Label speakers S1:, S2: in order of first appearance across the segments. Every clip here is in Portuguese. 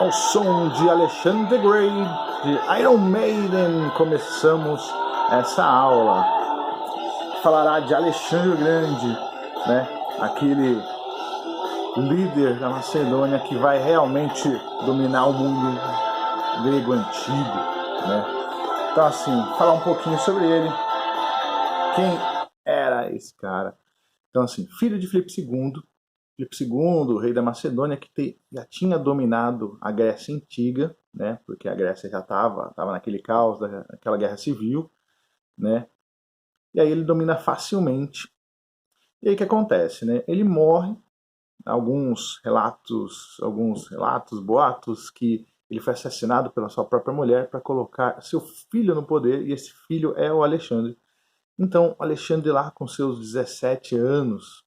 S1: ao som de Alexander the Great, de Iron Maiden, começamos essa aula. Falará de Alexandre o Grande, né? Aquele líder da Macedônia que vai realmente dominar o mundo grego antigo, né? Então, assim, falar um pouquinho sobre ele. Quem era esse cara? Então, assim, filho de Filipe II, rei da Macedônia, que já tinha dominado a Grécia Antiga, né? Porque a Grécia já estava naquele caos daquela guerra civil, né? E aí ele domina facilmente. E aí o que acontece, né? Ele morre. Alguns relatos, boatos, que ele foi assassinado pela sua própria mulher para colocar seu filho no poder, e esse filho é o Alexandre. Então, Alexandre, lá com seus 17 anos,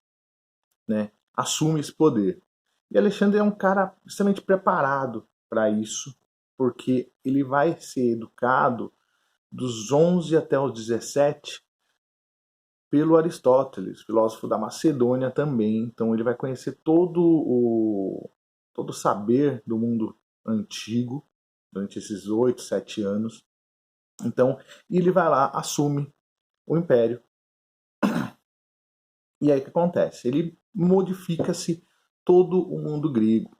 S1: né, assume esse poder. E Alexandre é um cara extremamente preparado para isso, porque ele vai ser educado dos 11 até os 17 pelo Aristóteles, filósofo da Macedônia também. Então ele vai conhecer todo o saber do mundo antigo durante esses 8, 7 anos. Então, ele vai lá, assume o império. E aí o que acontece? Ele modifica-se todo o mundo grego,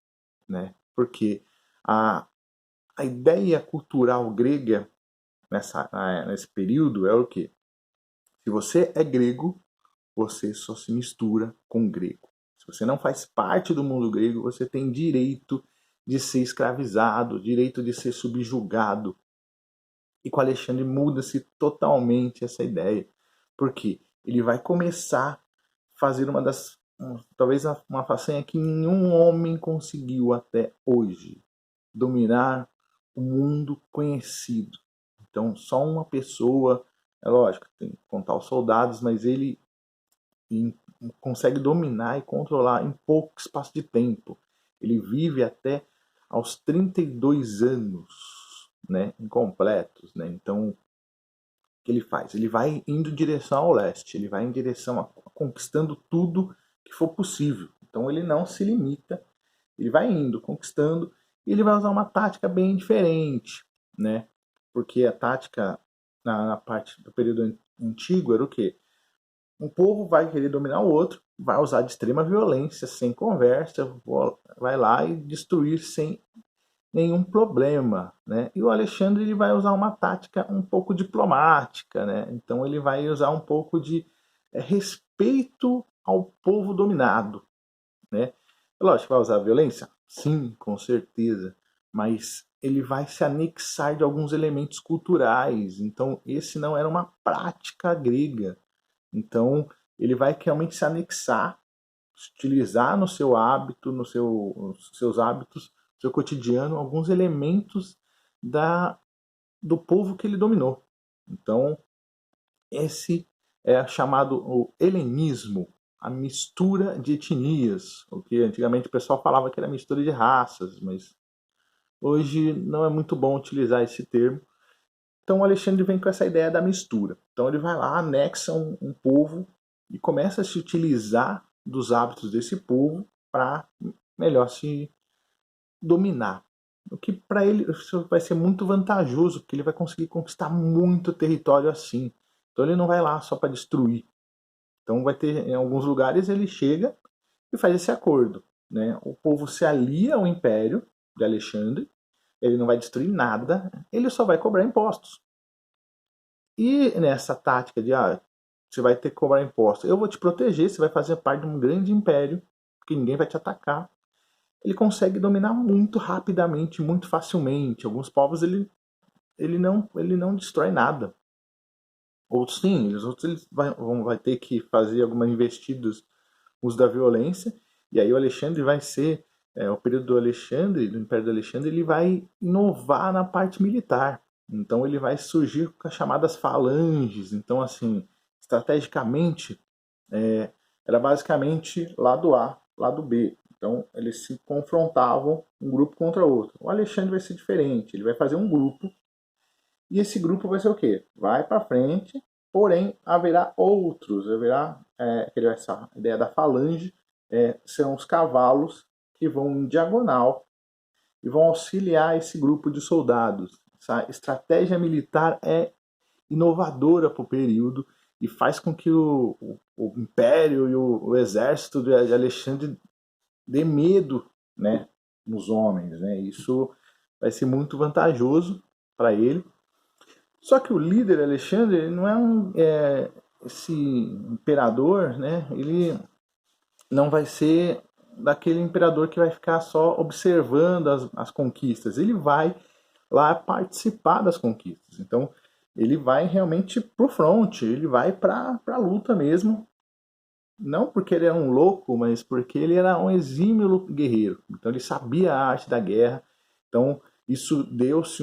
S1: né? Porque a ideia cultural grega nesse período é o quê? Se você é grego, você só se mistura com grego. Se você não faz parte do mundo grego, você tem direito de ser escravizado, direito de ser subjugado. E com Alexandre muda-se totalmente essa ideia. Porque ele vai começar a fazer talvez uma façanha que nenhum homem conseguiu até hoje. Dominar o mundo conhecido. Então, só uma pessoa, é lógico, tem que contar os soldados, mas ele consegue dominar e controlar em pouco espaço de tempo. Ele vive até aos 32 anos, né, incompletos, né? Então, o que ele faz? Ele vai indo em direção ao leste, ele vai em direção a conquistando tudo que for possível. Então, ele não se limita, ele vai indo, conquistando, e ele vai usar uma tática bem diferente, né? Porque a tática na parte do período antigo era o quê? Um povo vai querer dominar o outro, vai usar de extrema violência, sem conversa, vai lá e destruir sem nenhum problema, né? E o Alexandre ele vai usar uma tática um pouco diplomática, né? Então ele vai usar um pouco de respeito ao povo dominado, né? Lógico, vai usar violência? Sim, com certeza, mas ele vai se anexar de alguns elementos culturais. Então esse não era uma prática grega. Então, ele vai realmente se anexar, utilizar no seu hábito, nos seus hábitos, no seu cotidiano, alguns elementos do povo que ele dominou. Então, esse é chamado o helenismo, a mistura de etnias, o que antigamente o pessoal falava que era mistura de raças, mas hoje não é muito bom utilizar esse termo. Então o Alexandre vem com essa ideia da mistura. Então ele vai lá, anexa um povo e começa a se utilizar dos hábitos desse povo para melhor se dominar. O que para ele vai ser muito vantajoso, porque ele vai conseguir conquistar muito território assim. Então ele não vai lá só para destruir. Então vai ter em alguns lugares ele chega e faz esse acordo, né? O povo se alia ao império de Alexandre, ele não vai destruir nada, ele só vai cobrar impostos. E nessa tática de você vai ter que cobrar impostos, eu vou te proteger, você vai fazer parte de um grande império, que ninguém vai te atacar. Ele consegue dominar muito rapidamente, muito facilmente. Alguns povos ele não destrói nada. Outros sim, outros vai ter que fazer algumas investidas, uso da violência. E aí o Alexandre vai ser, o período do Alexandre, do Império do Alexandre, ele vai inovar na parte militar. Então ele vai surgir com as chamadas falanges. Então, assim, estrategicamente, era basicamente lado A, lado B. Então eles se confrontavam um grupo contra outro. O Alexandre vai ser diferente. Ele vai fazer um grupo e esse grupo vai ser o quê? Vai para frente, porém haverá outros. Haverá essa ideia da falange, são os cavalos que vão em diagonal e vão auxiliar esse grupo de soldados. Essa estratégia militar é inovadora para o período e faz com que o império e o exército de Alexandre dê medo, né, nos homens. Né? Isso vai ser muito vantajoso para ele. Só que o líder Alexandre ele não esse imperador, né? Ele não vai ser daquele imperador que vai ficar só observando as conquistas. Ele vai lá participar das conquistas. Então, ele vai realmente pro front, ele vai para a luta mesmo. Não porque ele era um louco, mas porque ele era um exímio guerreiro. Então, ele sabia a arte da guerra. Então, isso deu-se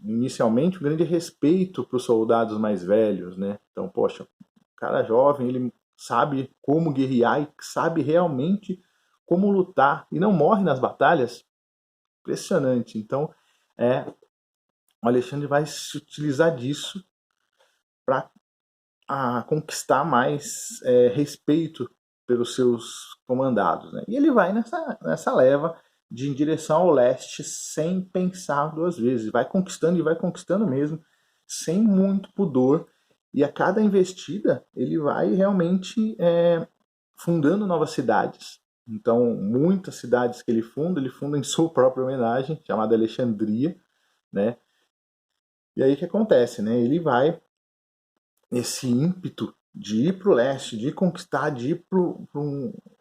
S1: inicialmente um grande respeito para os soldados mais velhos, né? Então, poxa, o cara jovem, ele sabe como guerrear e sabe realmente como lutar e não morre nas batalhas. Impressionante. Então, o Alexandre vai se utilizar disso para conquistar mais respeito pelos seus comandados. Né? E ele vai nessa leva de em direção ao leste sem pensar duas vezes. Vai conquistando e vai conquistando mesmo, sem muito pudor. E a cada investida ele vai realmente fundando novas cidades. Então, muitas cidades que ele funda em sua própria homenagem, chamada Alexandria, né? E aí o que acontece, né? Ele vai nesse ímpeto de ir para o leste, de conquistar, de ir para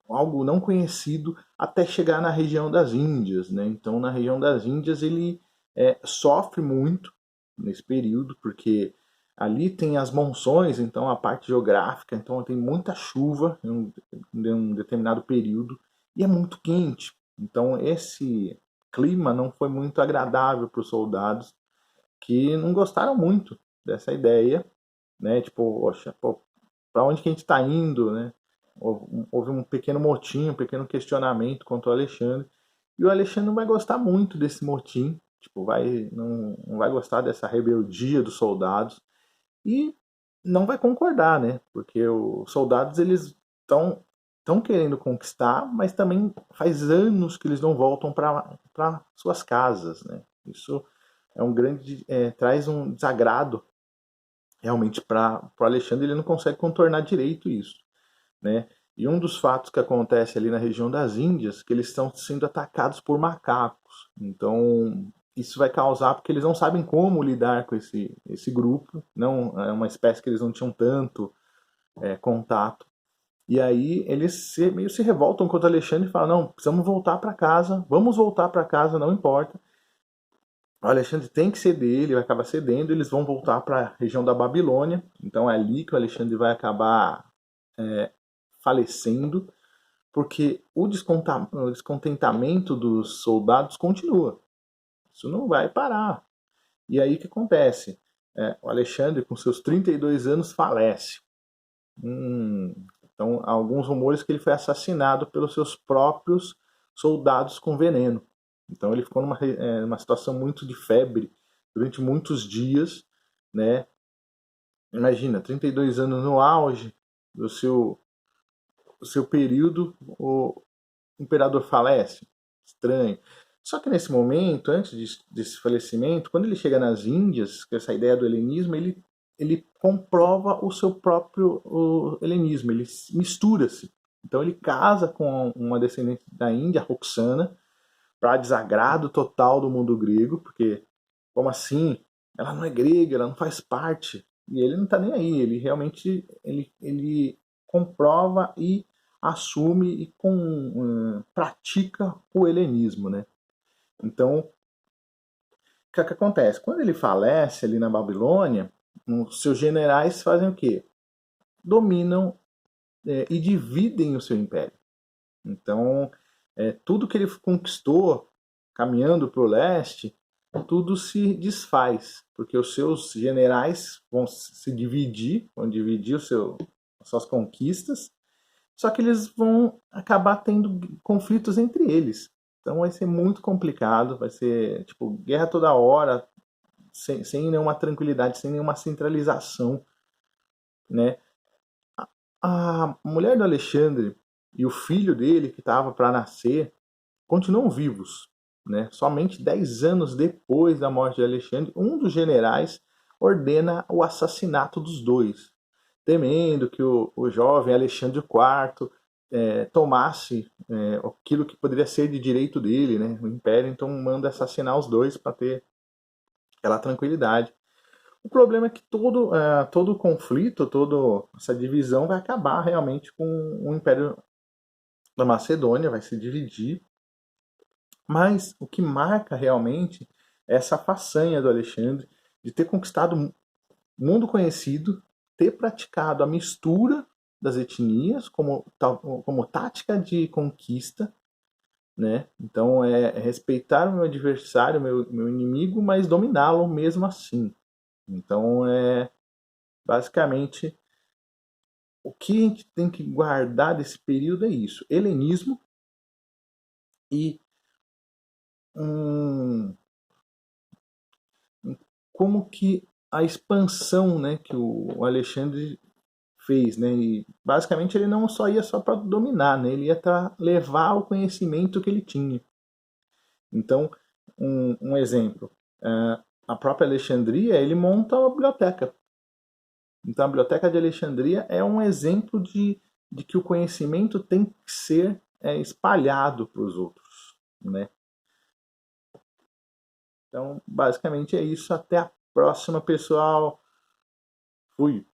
S1: algo não conhecido, até chegar na região das Índias, né? Então, na região das Índias ele sofre muito nesse período, porque ali tem as monções, então a parte geográfica, então tem muita chuva em um determinado período e é muito quente. Então esse clima não foi muito agradável para os soldados que não gostaram muito dessa ideia, né? Tipo, poxa, para onde que a gente está indo, né? Houve um pequeno motim, um pequeno questionamento contra o Alexandre e o Alexandre não vai gostar muito desse motim, tipo, não vai gostar dessa rebeldia dos soldados e não vai concordar, né? Porque os soldados eles estão querendo conquistar, mas também faz anos que eles não voltam para suas casas, né? Isso é um grande traz um desagrado realmente para o Alexandre, ele não consegue contornar direito isso, né? E um dos fatos que acontece ali na região das Índias, que eles estão sendo atacados por macacos. Então, isso vai causar, porque eles não sabem como lidar com esse grupo, não é uma espécie que eles não tinham tanto contato. E aí eles meio se revoltam contra Alexandre e falam, não, precisamos voltar para casa, vamos voltar para casa, não importa. O Alexandre tem que ceder, ele vai acabar cedendo, eles vão voltar para a região da Babilônia, então é ali que o Alexandre vai acabar falecendo, porque o descontentamento dos soldados continua. Isso não vai parar. E aí o que acontece? O Alexandre, com seus 32 anos, falece. Então, há alguns rumores que ele foi assassinado pelos seus próprios soldados com veneno. Então, ele ficou numa situação muito de febre durante muitos dias, né? Imagina, 32 anos no auge do seu período, o imperador falece. Estranho. Só que nesse momento, antes desse falecimento, quando ele chega nas Índias, com essa ideia do helenismo, ele comprova o seu próprio helenismo, ele mistura-se. Então ele casa com uma descendente da Índia, Roxana, para desagrado total do mundo grego, porque como assim? Ela não é grega, ela não faz parte. E ele não está nem aí, ele realmente ele comprova e assume e pratica o helenismo, né? Então, o que acontece? Quando ele falece ali na Babilônia, os seus generais fazem o quê? Dominam e dividem o seu império. Então, tudo que ele conquistou caminhando para o leste, tudo se desfaz, porque os seus generais vão se dividir, vão dividir as suas conquistas, só que eles vão acabar tendo conflitos entre eles. Então vai ser muito complicado, vai ser tipo guerra toda hora, sem nenhuma tranquilidade, sem nenhuma centralização, né? A mulher do Alexandre e o filho dele que estava para nascer continuam vivos. né? Somente 10 anos depois da morte de Alexandre, um dos generais ordena o assassinato dos dois, temendo que o jovem Alexandre IV tomasse aquilo que poderia ser de direito dele, né? O Império então manda assassinar os dois para ter aquela tranquilidade. O problema é que todo o conflito, toda essa divisão vai acabar realmente com o Império da Macedônia, vai se dividir. Mas o que marca realmente é essa façanha do Alexandre de ter conquistado o mundo conhecido, ter praticado a mistura das etnias como tática de conquista, né? Então é respeitar o meu adversário, meu inimigo, mas dominá-lo mesmo assim. Então basicamente o que a gente tem que guardar desse período é isso: helenismo e um, como que a expansão, né, que o Alexandre fez, né? E basicamente ele não só ia só para dominar, né? Ele ia para levar o conhecimento que ele tinha. Então, um exemplo, a própria Alexandria, ele monta uma biblioteca. Então, a biblioteca de Alexandria é um exemplo de que o conhecimento tem que ser espalhado para os outros, né? Então, basicamente é isso. Até a próxima, pessoal. Fui.